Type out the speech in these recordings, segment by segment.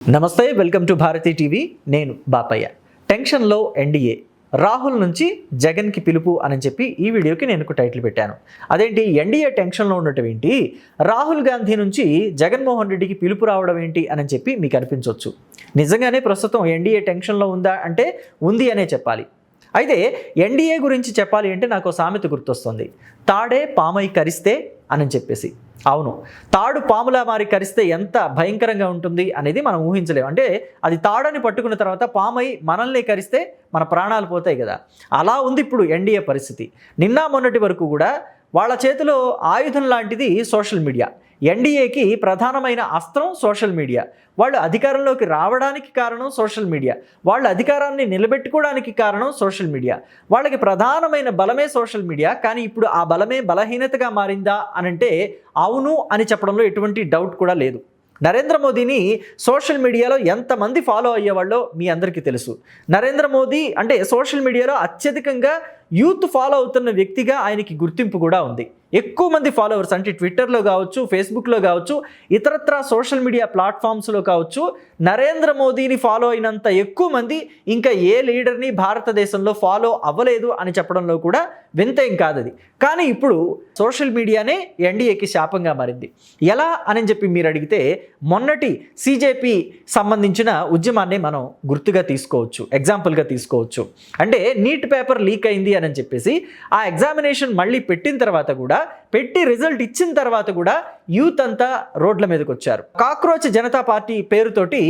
నమస్తే, welcome to Bharati TV. నేను బాపయ్య. టెన్షన్లో ఎన్డీఏ, రాహుల్ నుంచి జగన్కి పిలుపు అని చెప్పి ఈ వీడియోకి నేను ఒక టైటిల్ పెట్టాను. అదేంటి, ఎన్డీఏ టెన్షన్లో ఉండటం ఏంటి, రాహుల్ గాంధీ నుంచి జగన్మోహన్ రెడ్డికి పిలుపు రావడం ఏంటి అని చెప్పి మీకు అనిపించవచ్చు. నిజంగానే ప్రస్తుతం ఎన్డీఏ టెన్షన్లో ఉందా అంటే ఉంది అనే చెప్పాలి. అయితే ఎన్డీఏ గురించి చెప్పాలి అంటే నాకు సామెత గుర్తొస్తుంది, తాడే పామై కరిస్తే అని చెప్పేసి. అవును, తాడు పాములా మారి కరిస్తే ఎంత భయంకరంగా ఉంటుంది అనేది మనం ఊహించలేము. అంటే అది తాడని పట్టుకున్న తర్వాత పామై మనల్ని కరిస్తే మన ప్రాణాలు పోతాయి కదా. అలా ఉంది ఇప్పుడు ఎన్డీఏ పరిస్థితి. నిన్న మొన్నటి వరకు కూడా వాళ్ళ చేతిలో ఆయుధం లాంటిది సోషల్ మీడియా. ఎన్డీఏకి ప్రధానమైన అస్త్రం సోషల్ మీడియా. వాళ్ళు అధికారంలోకి రావడానికి కారణం సోషల్ మీడియా. వాళ్ళ అధికారాన్ని నిలబెట్టుకోవడానికి కారణం సోషల్ మీడియా. వాళ్ళకి ప్రధానమైన బలమే సోషల్ మీడియా. కానీ ఇప్పుడు ఆ బలమే బలహీనతగా మారిందా అనంటే అవును అని చెప్పడంలో ఎటువంటి డౌట్ కూడా లేదు. నరేంద్ర మోదీని సోషల్ మీడియాలో ఎంతమంది ఫాలో అయ్యేవాళ్ళో మీ అందరికీ తెలుసు. నరేంద్ర మోదీ అంటే సోషల్ మీడియాలో అత్యధికంగా యూత్ ఫాలో అవుతున్న వ్యక్తిగా ఆయనకి గుర్తింపు కూడా ఉంది. ఎక్కువ మంది ఫాలోవర్స్ అంటే ట్విట్టర్లో కావచ్చు, ఫేస్బుక్లో కావచ్చు, ఇతరత్ర సోషల్ మీడియా ప్లాట్ఫామ్స్లో కావచ్చు, నరేంద్ర మోదీని ఫాలో అయినంత ఎక్కువ మంది ఇంకా ఏ లీడర్ని భారతదేశంలో ఫాలో అవ్వలేదు అని చెప్పడంలో కూడా వింతేం కాదది. కానీ ఇప్పుడు సోషల్ మీడియానే ఎన్డీఏకి శాపంగా మారింది. ఎలా అని చెప్పి మీరు అడిగితే, మొన్నటి సీజేపీ సంబంధించిన ఉద్యమాన్ని మనం గుర్తుగా తీసుకోవచ్చు, ఎగ్జాంపుల్గా తీసుకోవచ్చు. అంటే నీట్ పేపర్ లీక్ అయింది అని చెప్పేసి ఆ ఎగ్జామినేషన్ మళ్ళీ పెట్టిన తర్వాత కూడా, పెట్టి రిజల్ట్ ఇచ్చిన తర్వాత కూడా యూత్ అంతా రోడ్ల మీదకి వచ్చారు. కాక్రోచ్ జనతా పార్టీ పేరుతోటి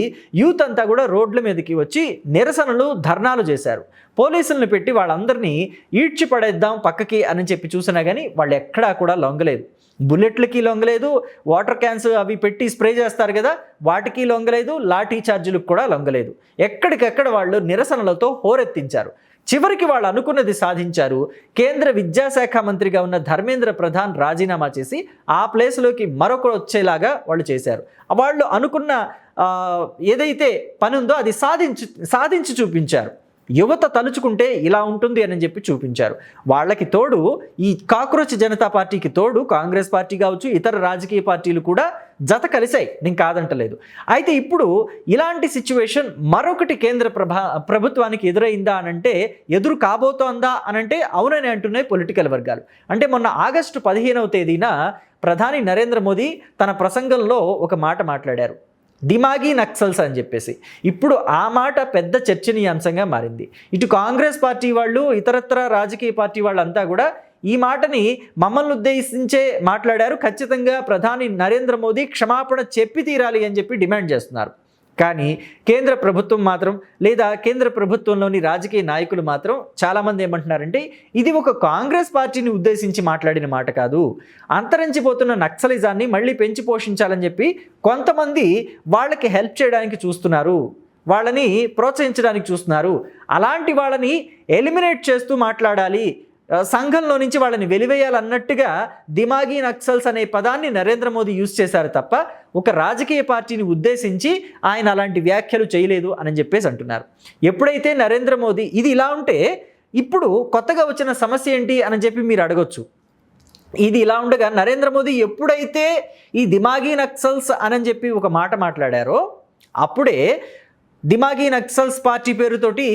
యూత్ అంతా కూడా రోడ్ల మీదకి వచ్చి నిరసనలు, ధర్నాలు చేశారు. పోలీసులను పెట్టి వాళ్ళందరినీ ఈడ్చి పడేద్దాం పక్కకి అని చెప్పి చూసినా కానీ వాళ్ళు ఎక్కడా కూడా లొంగలేదు. బుల్లెట్లకి లొంగలేదు, వాటర్ క్యాన్స్ అవి పెట్టి స్ప్రే చేస్తారు కదా, వాటికి లొంగలేదు, లాఠీ చార్జీలకు కూడా లొంగలేదు. ఎక్కడికెక్కడ వాళ్ళు నిరసనలతో హోరెత్తించారు. చివరికి వాళ్ళు అనుకున్నది సాధించారు. కేంద్ర విద్యాశాఖ మంత్రిగా ఉన్న ధర్మేంద్ర ప్రధాన్ రాజీనామా చేసి ఆ ప్లేస్లోకి మరొకరు వచ్చేలాగా వాళ్ళు చేశారు. వాళ్ళు అనుకున్న ఏదైతే పని ఉందో అది సాధించి చూపించారు. యువత తలుచుకుంటే ఇలా ఉంటుంది అని చెప్పి చూపించారు. వాళ్ళకి తోడు ఈ కాక్రోచ్ జనతా పార్టీకి తోడు కాంగ్రెస్ పార్టీ కావచ్చు, ఇతర రాజకీయ పార్టీలు కూడా జత కలిశాయి, నేను కాదంటలేదు. అయితే ఇప్పుడు ఇలాంటి సిచ్యువేషన్ మరొకటి కేంద్ర ప్రభుత్వానికి ఎదురైందా అనంటే, ఎదురు కాబోతోందా అనంటే అవునని అంటున్నాయి పొలిటికల్ వర్గాలు. అంటే మొన్న ఆగస్టు 15వ తేదీన ప్రధాని నరేంద్ర మోదీ తన ప్రసంగంలో ఒక మాట మాట్లాడారు, దిమాగీ నక్సల్స్ అని చెప్పేసి. ఇప్పుడు ఆ మాట పెద్ద చర్చనీయాంశంగా మారింది. ఇటు కాంగ్రెస్ పార్టీ వాళ్ళు, ఇతరత్ర రాజకీయ పార్టీ వాళ్ళంతా కూడా ఈ మాటని మమ్మల్ని ఉద్దేశించే మాట్లాడారు, ఖచ్చితంగా ప్రధాని నరేంద్ర మోదీ క్షమాపణ చెప్పి తీరాలి అని చెప్పి డిమాండ్ చేస్తున్నారు. కానీ కేంద్ర ప్రభుత్వం మాత్రం, లేదా కేంద్ర ప్రభుత్వంలోని రాజకీయ నాయకులు మాత్రం చాలామంది ఏమంటున్నారంటే, ఇది ఒక కాంగ్రెస్ పార్టీని ఉద్దేశించి మాట్లాడిన మాట కాదు, అంతరించిపోతున్న నక్సలిజాన్ని మళ్ళీ పెంచి పోషించాలని చెప్పి కొంతమంది వాళ్ళకి హెల్ప్ చేయడానికి చూస్తున్నారు, వాళ్ళని ప్రోత్సహించడానికి చూస్తున్నారు. అలాంటి వాళ్ళని ఎలిమినేట్ చేస్తూ మాట్లాడాలి, సంఘంలో నుంచి వాళ్ళని వెలివేయాలన్నట్టుగా దిమాగీ నక్సల్స్ అనే పదాన్ని నరేంద్ర మోదీ యూజ్ చేశారు తప్ప ఒక రాజకీయ పార్టీని ఉద్దేశించి ఆయన అలాంటి వ్యాఖ్యలు చేయలేదు అని చెప్పేసి అంటున్నారు. ఎప్పుడైతే నరేంద్ర మోదీ ఇది ఇలా ఉంటే, ఇప్పుడు కొత్తగా వచ్చిన సమస్య ఏంటి అని చెప్పి మీరు అడగొచ్చు. ఇది ఇలా ఉండగా నరేంద్ర మోదీ ఎప్పుడైతే ఈ దిమాగీ నక్సల్స్ అని చెప్పి ఒక మాట మాట్లాడారో, అప్పుడే దిమాగీ నక్సల్స్ పార్టీ పేరుతోటి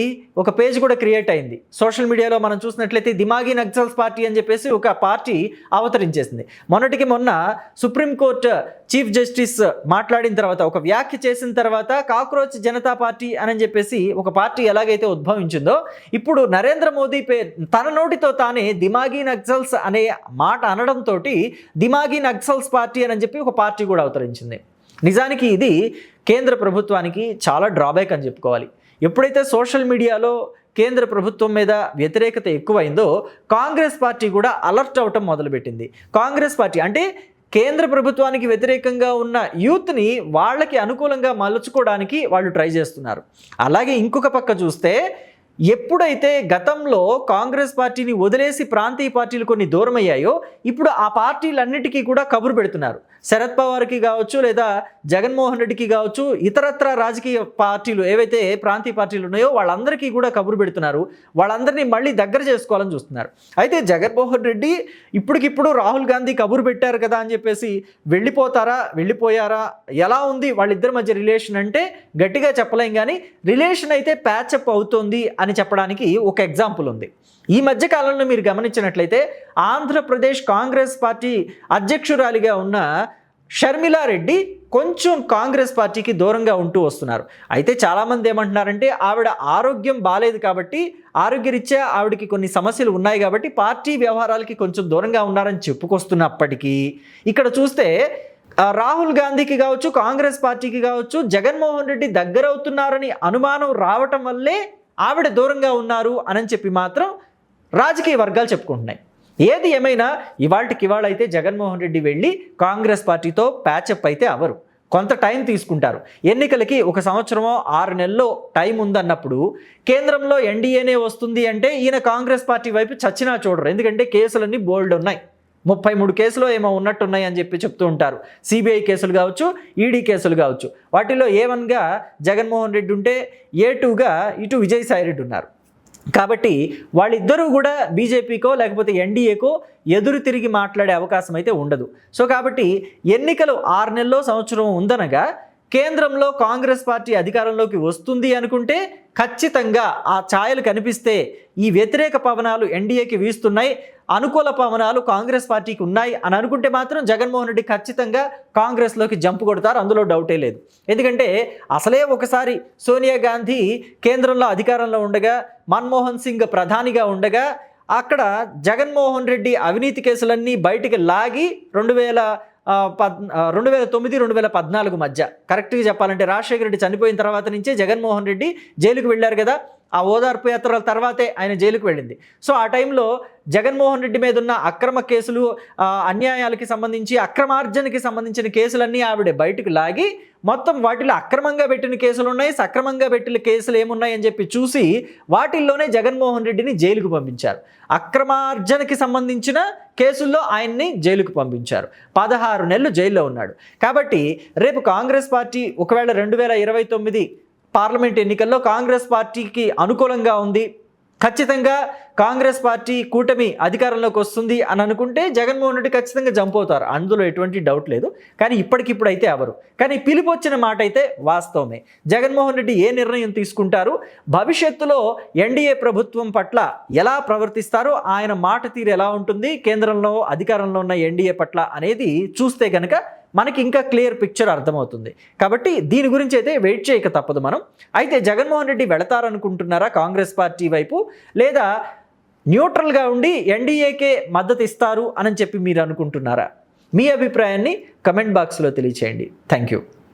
ఒక పేజ్ కూడా క్రియేట్ అయింది. సోషల్ మీడియాలో మనం చూసినట్లయితే దిమాగీ నక్సల్స్ పార్టీ అని చెప్పేసి ఒక పార్టీ అవతరించేసింది. మొన్నటికి మొన్న సుప్రీంకోర్టు చీఫ్ జస్టిస్ మాట్లాడిన తర్వాత, ఒక వ్యాఖ్య చేసిన తర్వాత, కాక్రోచ్ జనతా పార్టీ అని చెప్పేసి ఒక పార్టీ ఎలాగైతే ఉద్భవించిందో, ఇప్పుడు నరేంద్ర మోదీ తన నోటితో తానే దిమాగీ నక్సల్స్ అనే మాట అనడంతో దిమాగీ నక్సల్స్ పార్టీ అని చెప్పి ఒక పార్టీ కూడా అవతరించింది. నిజానికి ఇది కేంద్ర ప్రభుత్వానికి చాలా డ్రాబ్యాక్ అని చెప్పుకోవాలి. ఎప్పుడైతే సోషల్ మీడియాలో కేంద్ర ప్రభుత్వం మీద వ్యతిరేకత ఎక్కువైందో, కాంగ్రెస్ పార్టీ కూడా అలర్ట్ అవటం మొదలుపెట్టింది. కాంగ్రెస్ పార్టీ అంటే కేంద్ర ప్రభుత్వానికి వ్యతిరేకంగా ఉన్న యూత్ని వాళ్ళకి అనుకూలంగా మలుచుకోవడానికి వాళ్ళు ట్రై చేస్తున్నారు. అలాగే ఇంకొక పక్క చూస్తే, ఎప్పుడైతే గతంలో కాంగ్రెస్ పార్టీని వదిలేసి ప్రాంతీయ పార్టీలు కొన్ని దూరం అయ్యాయో, ఇప్పుడు ఆ పార్టీలన్నిటికీ కూడా కబురు పెడుతున్నారు. శరద్ పవార్కి కావచ్చు లేదా జగన్మోహన్ రెడ్డికి కావచ్చు, ఇతరత్ర రాజకీయ పార్టీలు ఏవైతే ప్రాంతీయ పార్టీలు ఉన్నాయో వాళ్ళందరికీ కూడా కబురు పెడుతున్నారు. వాళ్ళందరినీ మళ్ళీ దగ్గర చేసుకోవాలని చూస్తున్నారు. అయితే జగన్మోహన్ రెడ్డి ఇప్పటికిప్పుడు రాహుల్ గాంధీ కబురు పెట్టారు కదా అని చెప్పేసి వెళ్ళిపోయారా, ఎలా ఉంది వాళ్ళిద్దరి మధ్య రిలేషన్ అంటే గట్టిగా చెప్పలేం, కానీ రిలేషన్ అయితే ప్యాచప్ అవుతోంది అని చెప్పడానికి ఒక ఎగ్జాంపుల్ ఉంది. ఈ మధ్య కాలంలో మీరు గమనించినట్లయితే ఆంధ్రప్రదేశ్ కాంగ్రెస్ పార్టీ అధ్యక్షురాలిగా ఉన్న షర్మిలారెడ్డి కొంచెం కాంగ్రెస్ పార్టీకి దూరంగా ఉంటూ వస్తున్నారు. అయితే చాలామంది ఏమంటున్నారంటే ఆవిడ ఆరోగ్యం బాలేదు కాబట్టి, ఆరోగ్యరీత్యా ఆవిడకి కొన్ని సమస్యలు ఉన్నాయి కాబట్టి పార్టీ వ్యవహారాలకి కొంచెం దూరంగా ఉన్నారని చెప్పుకొస్తున్నప్పటికీ ఇక్కడ చూస్తే రాహుల్ గాంధీకి కావచ్చు, కాంగ్రెస్ పార్టీకి కావచ్చు జగన్మోహన్ రెడ్డి దగ్గరవుతున్నారని అనుమానం రావటం వల్లే ఆవిడ దూరంగా ఉన్నారు అని చెప్పి మాత్రం రాజకీయ వర్గాలు చెప్పుకుంటున్నాయి. ఏది ఏమైనా ఇవాళ అయితే జగన్మోహన్ రెడ్డి వెళ్ళి కాంగ్రెస్ పార్టీతో ప్యాచప్ అయితే అవరు, కొంత టైం తీసుకుంటారు. ఎన్నికలకి 1 సంవత్సరమో 6 నెలల్లో టైం ఉందన్నప్పుడు కేంద్రంలో ఎన్డీఏనే వస్తుంది అంటే ఈయన కాంగ్రెస్ పార్టీ వైపు చచ్చినా చూడరు. ఎందుకంటే కేసులన్నీ బోల్డ్ ఉన్నాయి, 33 కేసులు ఏమో ఉన్నట్టున్నాయి అని చెప్పి చెప్తూ ఉంటారు. సిబిఐ కేసులు కావచ్చు, ఈడీ కేసులు కావచ్చు. వాటిలో A1గా జగన్మోహన్ రెడ్డి ఉంటే A2గా ఇటు విజయసాయి రెడ్డి ఉన్నారు. కాబట్టి వాళ్ళిద్దరూ కూడా బీజేపీకో లేకపోతే ఎన్డీఏకో ఎదురు తిరిగి మాట్లాడే అవకాశం అయితే ఉండదు. సో కాబట్టి ఎన్నికలు 6 నెలల్లో సంవత్సరం ఉందనగా కేంద్రంలో కాంగ్రెస్ పార్టీ అధికారంలోకి వస్తుంది అనుకుంటే ఖచ్చితంగా ఆ ఛాయలు కనిపిస్తే ఈ వ్యతిరేక పవనాలు ఎన్డీఏకి వీస్తున్నాయి, అనుకూల పవనాలు కాంగ్రెస్ పార్టీకి ఉన్నాయి అని అనుకుంటే మాత్రం జగన్మోహన్ రెడ్డి ఖచ్చితంగా కాంగ్రెస్లోకి జంప్ కొడతారు, అందులో డౌటే లేదు. ఎందుకంటే అసలే ఒకసారి సోనియా గాంధీ కేంద్రంలో అధికారంలో ఉండగా, మన్మోహన్ సింగ్ ప్రధానిగా ఉండగా అక్కడ జగన్మోహన్ రెడ్డి అవినీతి కేసులన్నీ బయటికి లాగి 2009-2014 మధ్య కరెక్ట్గా చెప్పాలంటే రాజశేఖర రెడ్డి చనిపోయిన తర్వాత నుంచే జగన్మోహన్ రెడ్డి జైలుకు వెళ్ళారు కదా. ఆ ఓదార్పు యాత్రల తర్వాతే ఆయన జైలుకు వెళ్ళింది. సో ఆ టైంలో జగన్మోహన్ రెడ్డి మీద ఉన్న అక్రమ కేసులు, అన్యాయాలకి సంబంధించి అక్రమార్జనకి సంబంధించిన కేసులన్నీ ఆవిడ బయటకు లాగి మొత్తం వాటిలో అక్రమంగా పెట్టిన కేసులు ఉన్నాయి, సక్రమంగా పెట్టిన కేసులు ఏమున్నాయని చెప్పి చూసి వాటిల్లోనే జగన్మోహన్ రెడ్డిని జైలుకు పంపించారు. అక్రమార్జనకి సంబంధించిన కేసుల్లో ఆయన్ని జైలుకు పంపించారు. 16 నెలలు జైల్లో ఉన్నాడు. కాబట్టి రేపు కాంగ్రెస్ పార్టీ ఒకవేళ 2029 పార్లమెంట్ ఎన్నికల్లో కాంగ్రెస్ పార్టీకి అనుకూలంగా ఉంది, ఖచ్చితంగా కాంగ్రెస్ పార్టీ కూటమి అధికారంలోకి వస్తుంది అని అనుకుంటే జగన్మోహన్ రెడ్డి ఖచ్చితంగా జంప్ అవుతారు, అందులో ఎటువంటి డౌట్ లేదు. కానీ ఇప్పటికిప్పుడు అయితే అవరు. కానీ పిలుపు వచ్చిన మాట అయితే వాస్తవమే. జగన్మోహన్ రెడ్డి ఏ నిర్ణయం తీసుకుంటారు, భవిష్యత్తులో ఎన్డీఏ ప్రభుత్వం పట్ల ఎలా ప్రవర్తిస్తారో, ఆయన మాట తీరు ఎలా ఉంటుంది, కేంద్రంలో అధికారంలో ఉన్న ఎన్డీఏ పట్ల అనేది చూస్తే కనుక మనకి ఇంకా క్లియర్ పిక్చర్ అర్థమవుతుంది. కాబట్టి దీని గురించి అయితే వెయిట్ చేయక తప్పదు మనం. అయితే జగన్మోహన్ రెడ్డి వెళతారనుకుంటున్నారా కాంగ్రెస్ పార్టీ వైపు, లేదా న్యూట్రల్గా ఉండి ఎన్డీఏకే మద్దతు ఇస్తారు అని చెప్పి మీరు అనుకుంటున్నారా? మీ అభిప్రాయాన్ని కమెంట్ బాక్స్లో తెలియచేయండి. Thank you.